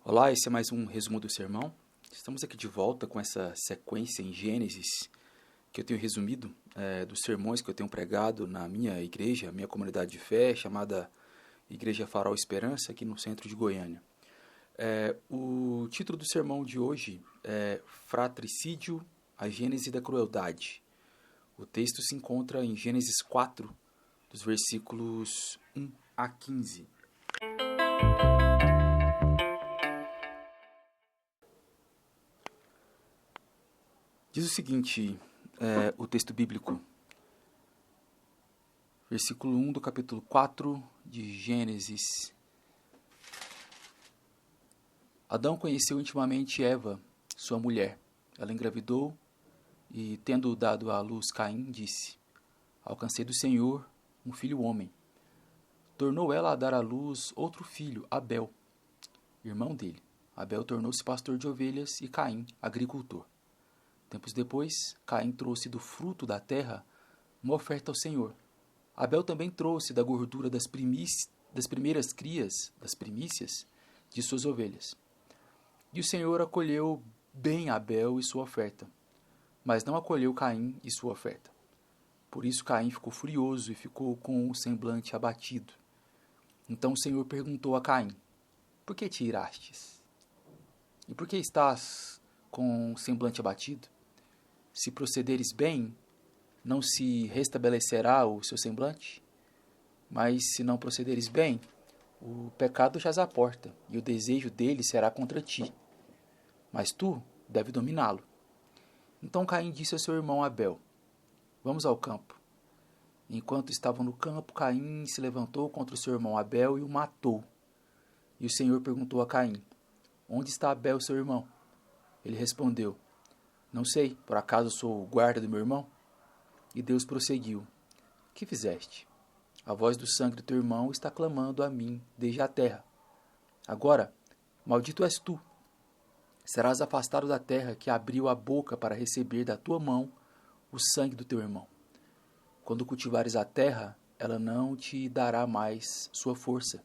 Olá, esse é mais um resumo do sermão. Estamos aqui de volta com essa sequência em Gênesis que eu tenho resumido dos sermões que eu tenho pregado na minha igreja, minha comunidade de fé, chamada Igreja Farol Esperança, aqui no centro de Goiânia. O título do sermão de hoje é Fratricídio, a Gênese da Crueldade. O texto se encontra em Gênesis 4, dos versículos 1 a 15. Diz o seguinte, o texto bíblico, versículo 1 do capítulo 4 de Gênesis. Adão conheceu intimamente Eva, sua mulher. Ela engravidou e, tendo dado à luz Caim, disse: Alcancei do Senhor um filho homem. Tornou ela a dar à luz outro filho, Abel, irmão dele. Abel tornou-se pastor de ovelhas e Caim, agricultor. Tempos depois, Caim trouxe do fruto da terra uma oferta ao Senhor. Abel também trouxe da gordura das primeiras crias, das primícias, de suas ovelhas. E o Senhor acolheu bem Abel e sua oferta, mas não acolheu Caim e sua oferta. Por isso Caim ficou furioso e ficou com o semblante abatido. Então o Senhor perguntou a Caim: Por que te irastes? E por que estás com o semblante abatido? Se procederes bem, não se restabelecerá o seu semblante? Mas se não procederes bem, o pecado jaz à porta, e o desejo dele será contra ti. Mas tu deve dominá-lo. Então Caim disse ao seu irmão Abel: Vamos ao campo. Enquanto estavam no campo, Caim se levantou contra o seu irmão Abel e o matou. E o Senhor perguntou a Caim: Onde está Abel, seu irmão? Ele respondeu: Não sei, por acaso sou o guarda do meu irmão? E Deus prosseguiu: Que fizeste? A voz do sangue do teu irmão está clamando a mim desde a terra. Agora, maldito és tu. Serás afastado da terra que abriu a boca para receber da tua mão o sangue do teu irmão. Quando cultivares a terra, ela não te dará mais sua força,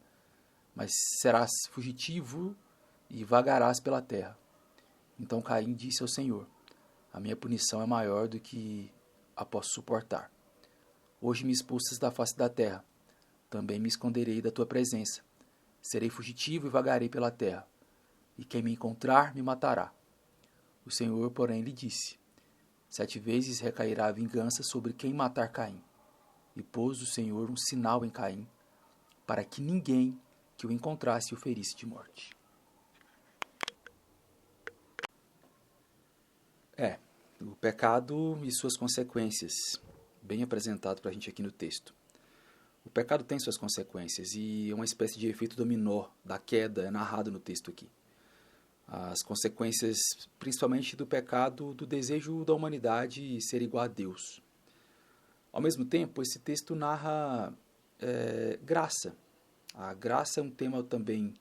mas serás fugitivo e vagarás pela terra. Então Caim disse ao Senhor: A minha punição é maior do que a posso suportar. Hoje me expulsas da face da terra. Também me esconderei da tua presença. Serei fugitivo e vagarei pela terra. E quem me encontrar, me matará. O Senhor, porém, lhe disse: 7 vezes recairá a vingança sobre quem matar Caim. E pôs o Senhor um sinal em Caim, para que ninguém que o encontrasse o ferisse de morte. O pecado e suas consequências, bem apresentado para a gente aqui no texto. O pecado tem suas consequências e é uma espécie de efeito dominó da queda, é narrado no texto aqui. As consequências, principalmente do pecado, do desejo da humanidade ser igual a Deus. Ao mesmo tempo, esse texto narra graça. A graça é um tema também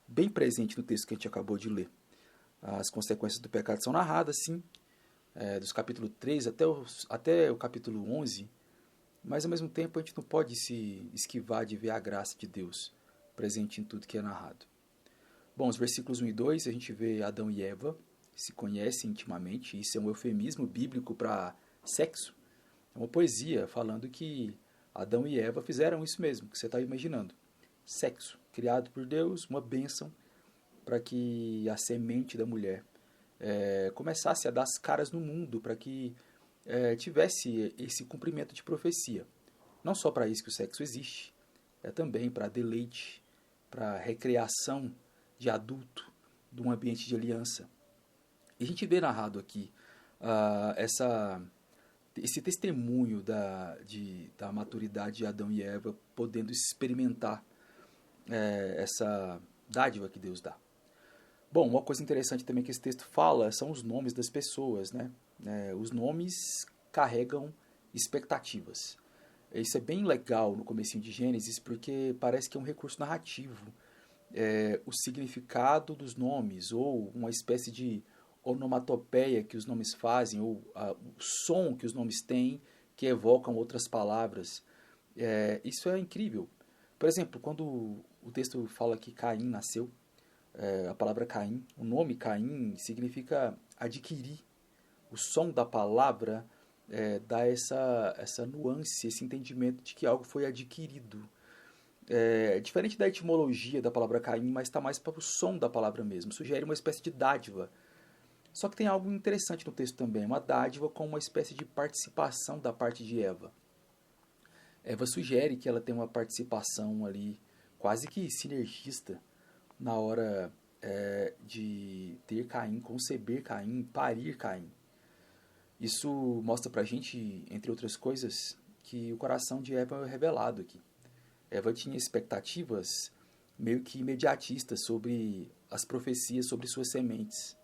bem presente no texto que a gente acabou de ler. As consequências do pecado são narradas, sim, dos capítulo 3 até o capítulo 11, mas ao mesmo tempo a gente não pode se esquivar de ver a graça de Deus presente em tudo que é narrado. Bom, os versículos 1 e 2 a gente vê Adão e Eva se conhecem intimamente. Isso é um eufemismo bíblico para sexo. É uma poesia falando que Adão e Eva fizeram isso mesmo, que você está imaginando. Sexo, criado por Deus, uma bênção para que a semente da mulher começasse a dar as caras no mundo, para que tivesse esse cumprimento de profecia. Não só para isso que o sexo existe, é também para deleite, para recreação de adulto, de um ambiente de aliança. E a gente vê narrado aqui esse testemunho da maturidade de Adão e Eva podendo experimentar essa dádiva que Deus dá. Bom, uma coisa interessante também que esse texto fala são os nomes das pessoas, né? Os nomes carregam expectativas. Isso é bem legal no comecinho de Gênesis, porque parece que é um recurso narrativo. O significado dos nomes, ou uma espécie de onomatopeia que os nomes fazem, ou o som que os nomes têm, que evocam outras palavras. Isso é incrível. Por exemplo, quando o texto fala que Caim nasceu, A palavra Caim, o nome Caim significa adquirir. O som da palavra dá essa nuance, esse entendimento de que algo foi adquirido. É diferente da etimologia da palavra Caim, mas está mais para o som da palavra mesmo. Sugere uma espécie de dádiva. Só que tem algo interessante no texto também, uma dádiva com uma espécie de participação da parte de Eva. Eva sugere que ela tem uma participação ali quase que sinergista na hora de ter Caim, conceber Caim, parir Caim. Isso mostra pra gente, entre outras coisas, que o coração de Eva é revelado aqui. Eva tinha expectativas meio que imediatistas sobre as profecias sobre suas sementes.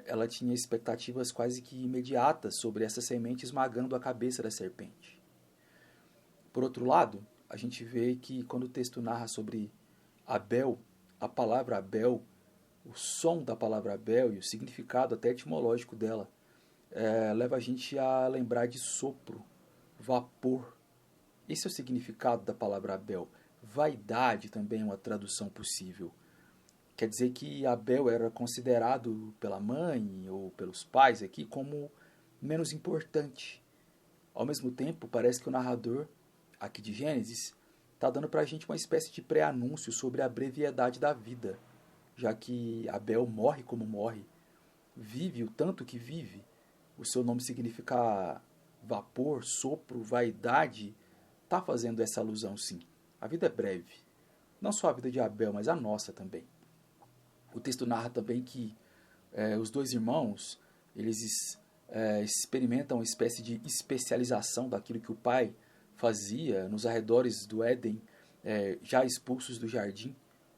Ela tinha expectativas quase que imediatas sobre essa semente esmagando a cabeça da serpente. Por outro lado, a gente vê que quando o texto narra sobre Abel, a palavra Abel, o som da palavra Abel e o significado até etimológico dela, leva a gente a lembrar de sopro, vapor. Esse é o significado da palavra Abel. Vaidade também é uma tradução possível. Quer dizer que Abel era considerado pela mãe ou pelos pais aqui como menos importante. Ao mesmo tempo, parece que o narrador aqui de Gênesis está dando para a gente uma espécie de pré-anúncio sobre a brevidade da vida, já que Abel morre como morre, vive o tanto que vive. O seu nome significa vapor, sopro, vaidade. Está fazendo essa alusão, sim. A vida é breve. Não só a vida de Abel, mas a nossa também. O texto narra também que os dois irmãos, eles experimentam uma espécie de especialização daquilo que o pai fazia nos arredores do Éden, já expulsos do jardim.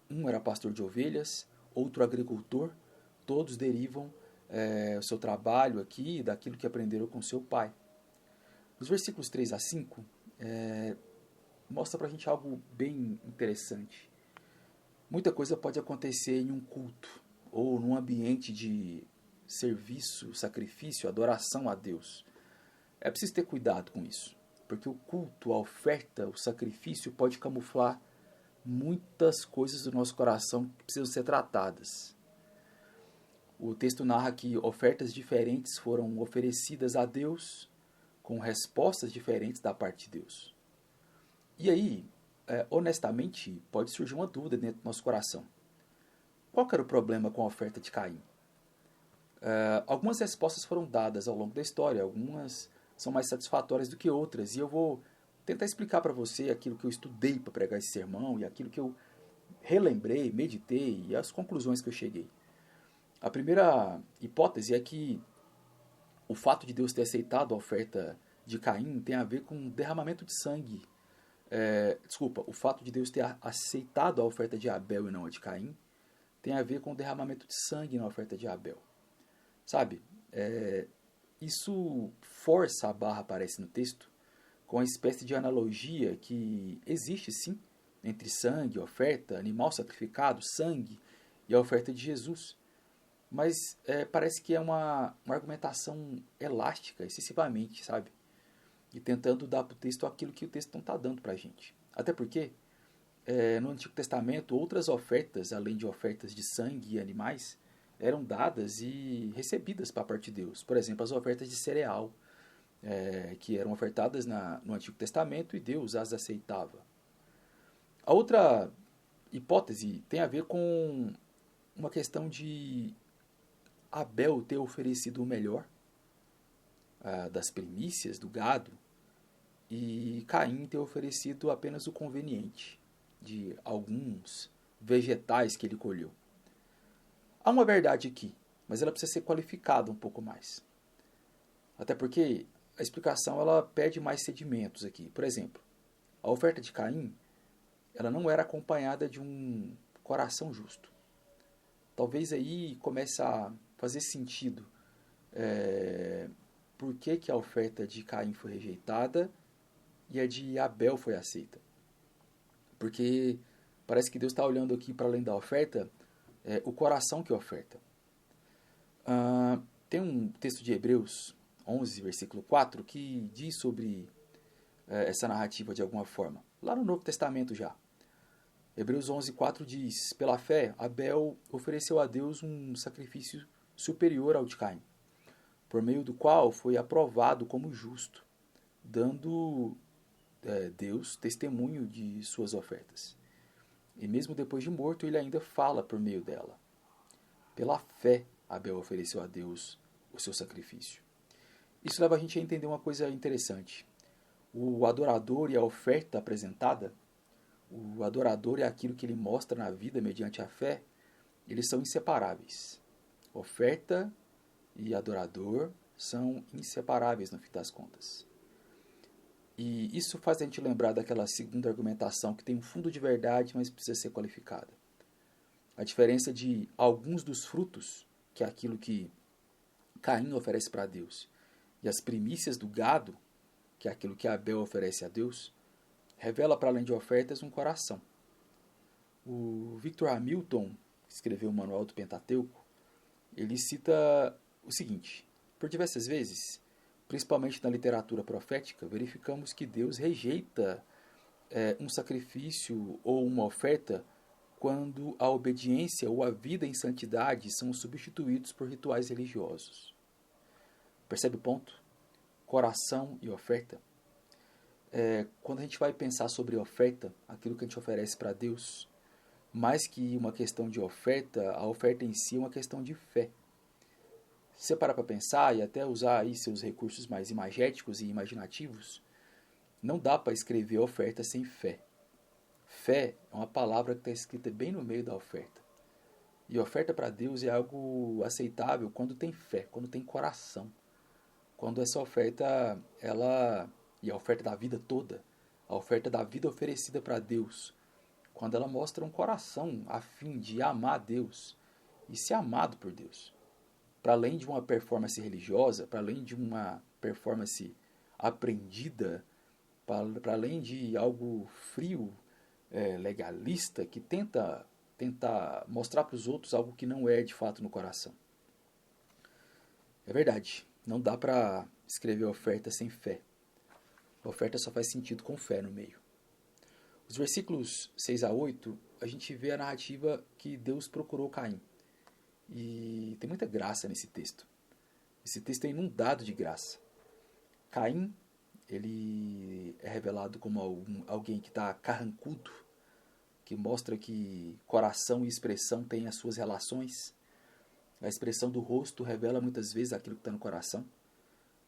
Um era pastor de ovelhas, outro agricultor. Todos derivam o seu trabalho aqui daquilo que aprenderam com seu pai. Nos versículos 3 a 5, mostra pra gente algo bem interessante. Muita coisa pode acontecer em um culto ou num ambiente de serviço, sacrifício, adoração a Deus. É preciso ter cuidado com isso, porque o culto, a oferta, o sacrifício pode camuflar muitas coisas do nosso coração que precisam ser tratadas. O texto narra que ofertas diferentes foram oferecidas a Deus com respostas diferentes da parte de Deus. E aí, honestamente, pode surgir uma dúvida dentro do nosso coração. Qual que era o problema com a oferta de Caim? Algumas respostas foram dadas ao longo da história, algumas são mais satisfatórias do que outras, e eu vou tentar explicar para você aquilo que eu estudei para pregar esse sermão e aquilo que eu relembrei, meditei e as conclusões que eu cheguei. A primeira hipótese é que o fato de Deus ter aceitado a oferta de Caim tem a ver com derramamento de sangue. O fato de Deus ter aceitado a oferta de Abel e não a de Caim tem a ver com o derramamento de sangue na oferta de Abel. Sabe? Isso força a barra, aparece no texto, com uma espécie de analogia que existe sim entre sangue, oferta, animal sacrificado, sangue e a oferta de Jesus. Mas parece que é uma argumentação elástica, excessivamente, sabe? E tentando dar para o texto aquilo que o texto não está dando para a gente. Até porque, no Antigo Testamento, outras ofertas, além de ofertas de sangue e animais, eram dadas e recebidas para a parte de Deus. Por exemplo, as ofertas de cereal, que eram ofertadas no Antigo Testamento e Deus as aceitava. A outra hipótese tem a ver com uma questão de Abel ter oferecido o melhor das primícias do gado e Caim ter oferecido apenas o conveniente de alguns vegetais que ele colheu. Há uma verdade aqui, mas ela precisa ser qualificada um pouco mais. Até porque a explicação ela pede mais sedimentos aqui. Por exemplo, a oferta de Caim ela não era acompanhada de um coração justo. Talvez aí comece a fazer sentido por que a oferta de Caim foi rejeitada e a de Abel foi aceita. Porque parece que Deus está olhando aqui para além da oferta, o coração que oferta. Tem um texto de Hebreus 11, versículo 4, que diz sobre essa narrativa de alguma forma. Lá no Novo Testamento já. Hebreus 11:4 diz: pela fé, Abel ofereceu a Deus um sacrifício superior ao de Caim, por meio do qual foi aprovado como justo, dando Deus testemunho de suas ofertas. E mesmo depois de morto, ele ainda fala por meio dela. Pela fé, Abel ofereceu a Deus o seu sacrifício. Isso leva a gente a entender uma coisa interessante. O adorador e a oferta apresentada, o adorador é aquilo que ele mostra na vida mediante a fé, eles são inseparáveis. Oferta e adorador são inseparáveis no fim das contas. E isso faz a gente lembrar daquela segunda argumentação que tem um fundo de verdade, mas precisa ser qualificada. A diferença de alguns dos frutos, que é aquilo que Caim oferece para Deus, e as primícias do gado, que é aquilo que Abel oferece a Deus, revela para além de ofertas um coração. O Victor Hamilton, que escreveu o Manual do Pentateuco, ele cita o seguinte: por diversas vezes, principalmente na literatura profética, verificamos que Deus rejeita um sacrifício ou uma oferta quando a obediência ou a vida em santidade são substituídos por rituais religiosos. Percebe o ponto? Coração e oferta. Quando a gente vai pensar sobre oferta, aquilo que a gente oferece para Deus, mais que uma questão de oferta, a oferta em si é uma questão de fé. Se você parar para pensar e até usar aí seus recursos mais imagéticos e imaginativos, não dá para escrever oferta sem fé. Fé é uma palavra que está escrita bem no meio da oferta. E oferta para Deus é algo aceitável quando tem fé, quando tem coração. Quando essa oferta, e a oferta da vida toda, a oferta da vida oferecida para Deus, quando ela mostra um coração a fim de amar Deus e ser amado por Deus. Para além de uma performance religiosa, para além de uma performance aprendida, para além de algo frio, legalista, que tenta mostrar para os outros algo que não é de fato no coração. É verdade, não dá para escrever oferta sem fé. A oferta só faz sentido com fé no meio. Os versículos 6 a 8, a gente vê a narrativa que Deus procurou Caim. E tem muita graça nesse texto. Esse texto é inundado de graça. Caim, ele é revelado como alguém que está carrancudo, que mostra que coração e expressão têm as suas relações. A expressão do rosto revela muitas vezes aquilo que está no coração.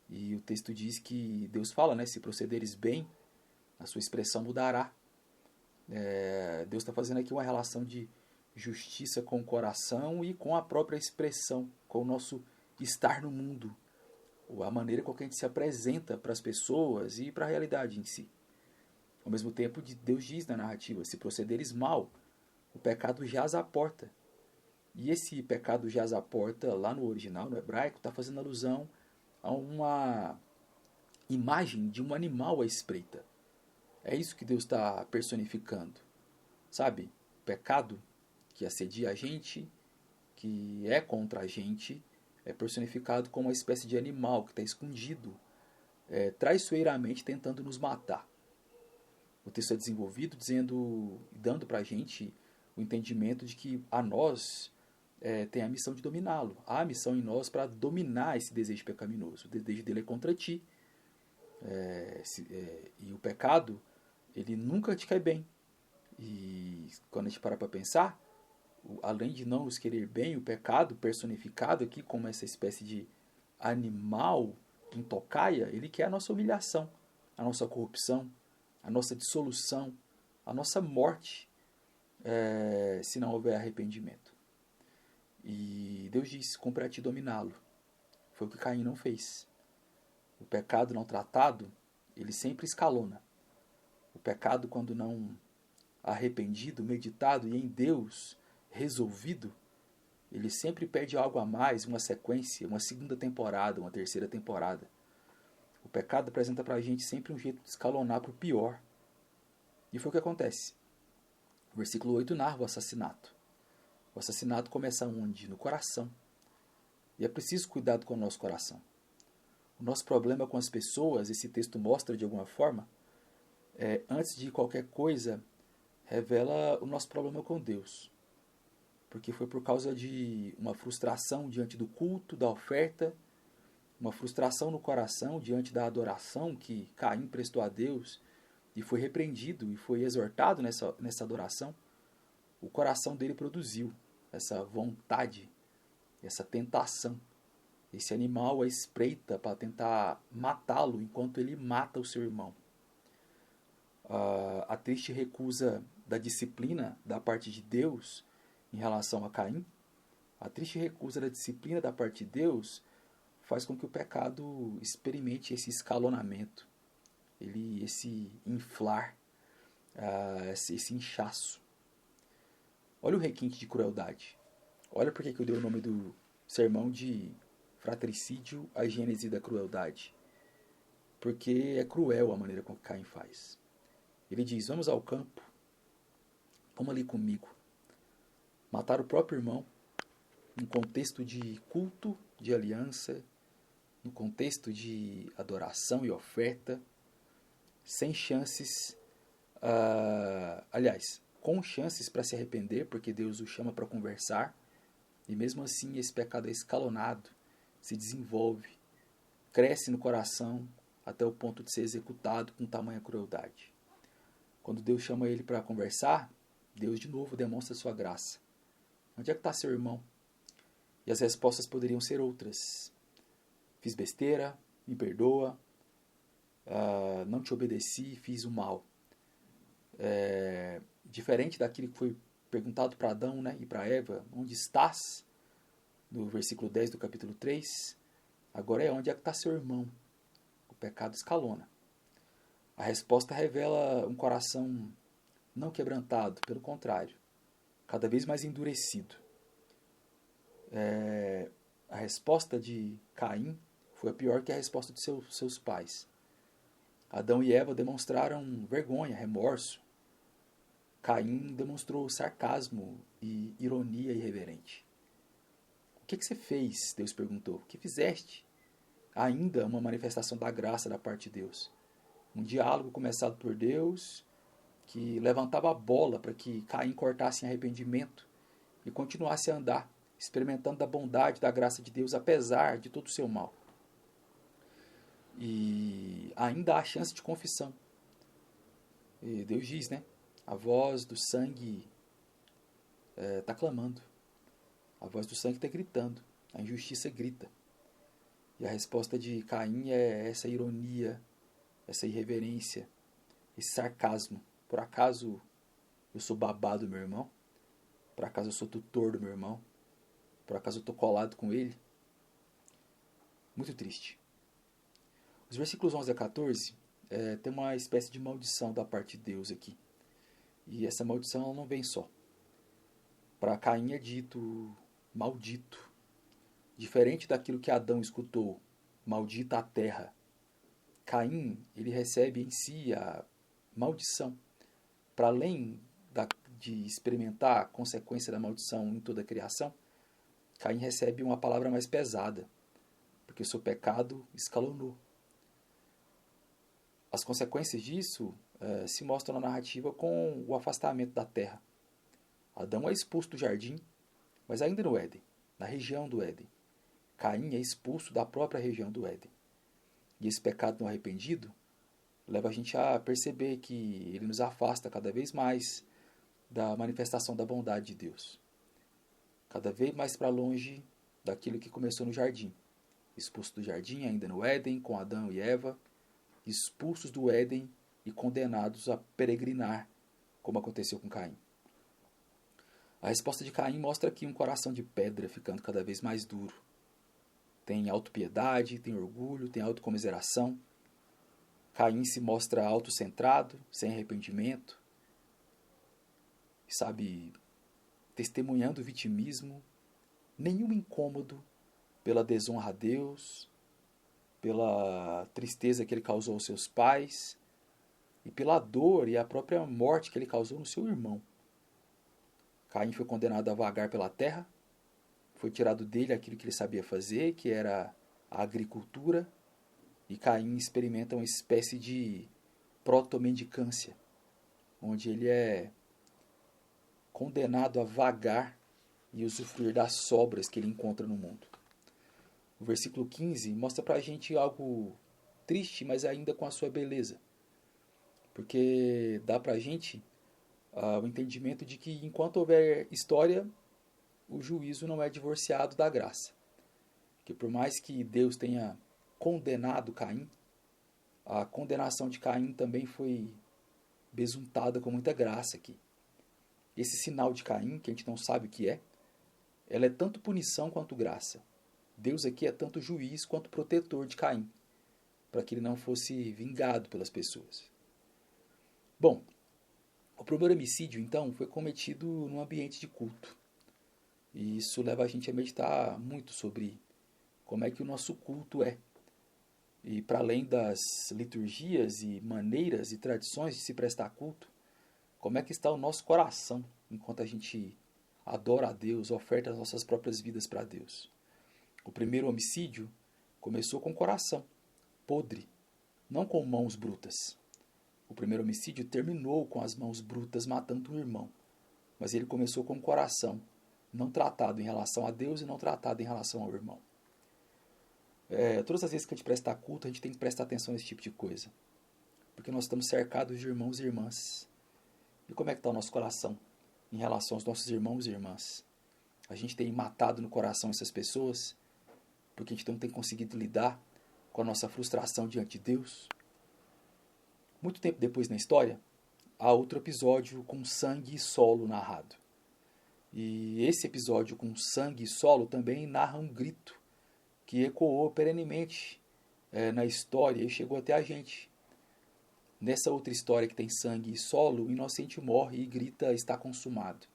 E o texto diz que Deus fala, se procederes bem, a sua expressão mudará. Deus está fazendo aqui uma relação de justiça com o coração e com a própria expressão, com o nosso estar no mundo, ou a maneira com que a gente se apresenta para as pessoas e para a realidade em si. Ao mesmo tempo, Deus diz na narrativa: se procederes mal, o pecado jaz à porta. E esse pecado jaz à porta, lá no original, no hebraico, está fazendo alusão a uma imagem de um animal à espreita. É isso que Deus está personificando. Sabe? O pecado que assedia a gente, que é contra a gente, é personificado como uma espécie de animal que está escondido, traiçoeiramente tentando nos matar. O texto é desenvolvido dando para a gente o entendimento de que a nós tem a missão de dominá-lo. Há a missão em nós para dominar esse desejo pecaminoso. O desejo dele é contra ti. E o pecado, ele nunca te cai bem. E quando a gente para pensar, além de não nos querer bem, o pecado personificado aqui como essa espécie de animal em tocaia, ele quer a nossa humilhação, a nossa corrupção, a nossa dissolução, a nossa morte, se não houver arrependimento. E Deus diz: compre a ti dominá-lo. Foi o que Caim não fez. O pecado não tratado, ele sempre escalona. O pecado, quando não arrependido, meditado e em Deus resolvido, ele sempre pede algo a mais, uma sequência, uma segunda temporada, uma terceira temporada. O pecado apresenta pra gente sempre um jeito de escalonar para o pior. E foi o que acontece. O versículo 8 narra o assassinato. O assassinato começa onde? No coração. E é preciso cuidado com o nosso coração. O nosso problema com as pessoas, esse texto mostra de alguma forma, antes de qualquer coisa, revela o nosso problema com Deus. Porque foi por causa de uma frustração diante do culto, da oferta, uma frustração no coração diante da adoração que Caim prestou a Deus e foi repreendido e foi exortado nessa adoração. O coração dele produziu essa vontade, essa tentação. Esse animal a espreita para tentar matá-lo enquanto ele mata o seu irmão. A triste recusa da disciplina da parte de Deus em relação a Caim, a triste recusa da disciplina da parte de Deus faz com que o pecado experimente esse escalonamento, esse inflar, esse inchaço. Olha o requinte de crueldade. Olha por que eu dei o nome do sermão de fratricídio, a gênese da crueldade. Porque é cruel a maneira com que Caim faz. Ele diz, vamos ao campo, vamos ali comigo. Matar o próprio irmão, num contexto de culto, de aliança, no contexto de adoração e oferta, sem chances, aliás, com chances para se arrepender, porque Deus o chama para conversar, e mesmo assim esse pecado é escalonado, se desenvolve, cresce no coração até o ponto de ser executado com tamanha crueldade. Quando Deus chama ele para conversar, Deus de novo demonstra sua graça. Onde é que está seu irmão? E as respostas poderiam ser outras. Fiz besteira, me perdoa, não te obedeci, fiz o mal. Diferente daquilo que foi perguntado para Adão, né, e para Eva, onde estás? No versículo 10 do capítulo 3, agora é onde é que está seu irmão? O pecado escalona. A resposta revela um coração não quebrantado, pelo contrário, cada vez mais endurecido. A resposta de Caim foi a pior que a resposta de seus pais. Adão e Eva demonstraram vergonha, remorso. Caim demonstrou sarcasmo e ironia irreverente. O que você fez? Deus perguntou. O que fizeste? Ainda uma manifestação da graça da parte de Deus. Um diálogo começado por Deus que levantava a bola para que Caim cortasse em arrependimento e continuasse a andar, experimentando da bondade, da graça de Deus, apesar de todo o seu mal. E ainda há chance de confissão. E Deus diz, né? A voz do sangue está clamando. A voz do sangue está gritando. A injustiça grita. E a resposta de Caim é essa ironia, essa irreverência, esse sarcasmo. Por acaso eu sou babado do meu irmão? Por acaso eu sou tutor do meu irmão? Por acaso eu estou colado com ele? Muito triste. Os versículos 11 a 14 tem uma espécie de maldição da parte de Deus aqui. E essa maldição ela não vem só. Para Caim é dito maldito. Diferente daquilo que Adão escutou, maldita a terra. Caim, ele recebe em si a maldição. Para além de experimentar a consequência da maldição em toda a criação, Caim recebe uma palavra mais pesada, porque o seu pecado escalonou. As consequências disso se mostram na narrativa com o afastamento da terra. Adão é expulso do jardim, mas ainda no Éden, na região do Éden. Caim é expulso da própria região do Éden. E esse pecado não arrependido leva a gente a perceber que ele nos afasta cada vez mais da manifestação da bondade de Deus. Cada vez mais para longe daquilo que começou no jardim. Expulso do jardim, ainda no Éden, com Adão e Eva, expulsos do Éden e condenados a peregrinar, como aconteceu com Caim. A resposta de Caim mostra aqui um coração de pedra ficando cada vez mais duro. Tem autopiedade, tem orgulho, tem autocomiseração. Caim se mostra autocentrado, sem arrependimento, sabe, testemunhando o vitimismo, nenhum incômodo pela desonra a Deus, pela tristeza que ele causou aos seus pais e pela dor e a própria morte que ele causou no seu irmão. Caim foi condenado a vagar pela terra, foi tirado dele aquilo que ele sabia fazer, que era a agricultura, e Caim experimenta uma espécie de protomendicância, onde ele é condenado a vagar e usufruir das sobras que ele encontra no mundo. O versículo 15 mostra para a gente algo triste, mas ainda com a sua beleza. Porque dá para a gente o entendimento de que enquanto houver história, o juízo não é divorciado da graça. Que por mais que Deus tenha condenado Caim, a condenação de Caim também foi besuntada com muita graça aqui. Esse sinal de Caim, que a gente não sabe o que é, ela é tanto punição quanto graça. Deus aqui é tanto juiz quanto protetor de Caim, para que ele não fosse vingado pelas pessoas. Bom, o primeiro homicídio, então, foi cometido num ambiente de culto. E isso leva a gente a meditar muito sobre como é que o nosso culto é. E para além das liturgias e maneiras e tradições de se prestar culto, como é que está o nosso coração enquanto a gente adora a Deus, oferta as nossas próprias vidas para Deus. O primeiro homicídio começou com o coração podre, não com mãos brutas. O primeiro homicídio terminou com as mãos brutas matando um irmão, mas ele começou com o coração não tratado em relação a Deus e não tratado em relação ao irmão. Todas as vezes que a gente presta culto, a gente tem que prestar atenção nesse tipo de coisa, porque nós estamos cercados de irmãos e irmãs. E como é que está o nosso coração em relação aos nossos irmãos e irmãs? A gente tem matado no coração essas pessoas porque a gente não tem conseguido lidar com a nossa frustração diante de Deus? Muito tempo depois na história, há outro episódio com sangue e solo narrado. E esse episódio com sangue e solo também narra um grito que ecoou perenemente na história e chegou até a gente. Nessa outra história que tem sangue e solo, o inocente morre e grita: está consumado.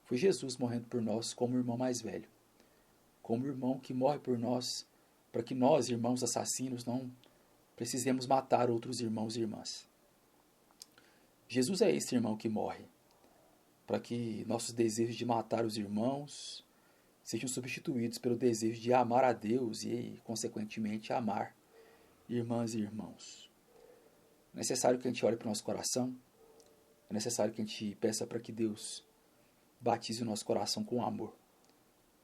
Foi Jesus morrendo por nós como irmão mais velho. Como irmão que morre por nós, para que nós, irmãos assassinos, não precisemos matar outros irmãos e irmãs. Jesus é esse irmão que morre, para que nossos desejos de matar os irmãos sejam substituídos pelo desejo de amar a Deus e, consequentemente, amar irmãs e irmãos. É necessário que a gente olhe para o nosso coração, é necessário que a gente peça para que Deus batize o nosso coração com amor,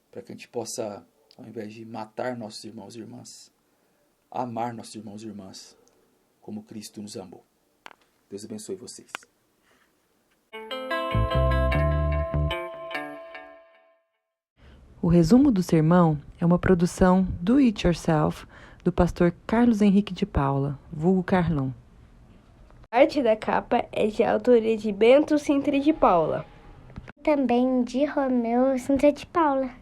para que a gente possa, ao invés de matar nossos irmãos e irmãs, amar nossos irmãos e irmãs como Cristo nos amou. Deus abençoe vocês. O resumo do sermão é uma produção do It Yourself do pastor Carlos Henrique de Paula, vulgo Carlão. A arte da capa é de autoria de Bento Sintra de Paula. Também de Romeu Sintra de Paula.